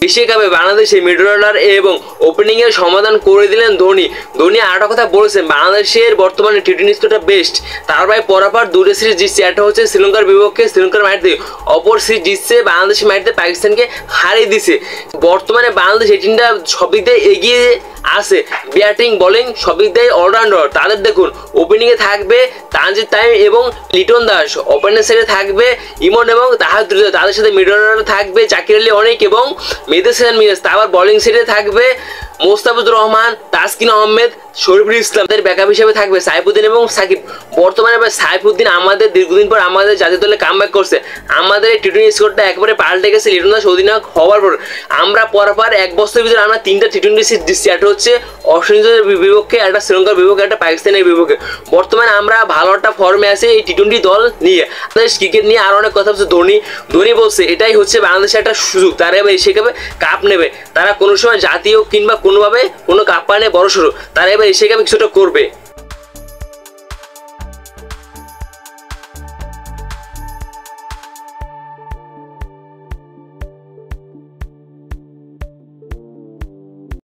Asia কাপে বাংলাদেশে middle order এবং ওপেনিং এর সমাধান করে দিলেন ধোনি। ধোনি আরেকটা কথা বলেছেন, বাংলাদেশের বর্তমানে টি-20 স্কোরটা বেস্ট। তার ভাই পরাপর দুটো সিরিজ জিতছে, একটা হচ্ছে শ্রীলঙ্কার বিপক্ষে শ্রীলঙ্কার মাটিতে, অপর সিরিজ জিতছে বাংলাদেশের মাটিতে পাকিস্তানকে হারিয়ে দিছে। বর্তমানে বাংলাদেশ এই টিমটা সব দিক দিয়ে এগিয়ে আছে, ব্যাটিং বোলিং সব দিক দিয়ে অলরাউন্ডার। তাদের দেখুন ওপেনিং এ থাকবে তানজিদ তামিম এবং লিটন দাস, ওপেনার সাইডে থাকবে ইমন এবং তাহাদুর, তাদের সাথে মিডল অর্ডারে থাকবে জাকির আলী অনেক এবং মেহেদী হাসান মিরাজ। আবার বোলিং সাইডে থাকবে মোস্তাফিজুর রহমান, তাসকিন আহমেদ, শরীফুল ইসলাম। তাদের ব্যাকআপ হিসেবে থাকবে সাইফুদ্দিন এবং সাকিব। বর্তমানে সাইফুদ্দিন আমাদের দীর্ঘদিন পর আমাদের জাতীয় দলে কামব্যাক করছে। আমাদের এই টি-20 স্কোরটা একবারে পাল্টে গেছে লিটন দাস অধিনায়ক হওয়ার পর। আমরা পরপর এক বছরের ভিতরে আমরা 3টা টি-20 সিরিজ জিতছি। একটা হচ্ছে অস্ট্রেলিয়ার বিপক্ষে, একটা শ্রীলঙ্কার বিপক্ষে, একটা পাকিস্তানের বিপক্ষে। বর্তমানে আমরা ভালো একটা ফর্মে আছি এই টি-20 দল নিয়ে। বাংলাদেশ ক্রিকেট নিয়ে আরও অনেক কথা হচ্ছে ধোনি বলছে এটাই হচ্ছে বাংলাদেশের একটা সুযোগ, তারা এবার এশিয়া কাপে কাপ নেবে। তারা কোনো সময় জাতীয় কিংবা কোনোভাবে কোনো কাপ পায় না বড় সড়ো, তারা এবার এশিয়া কাপে কিছুটা করবে।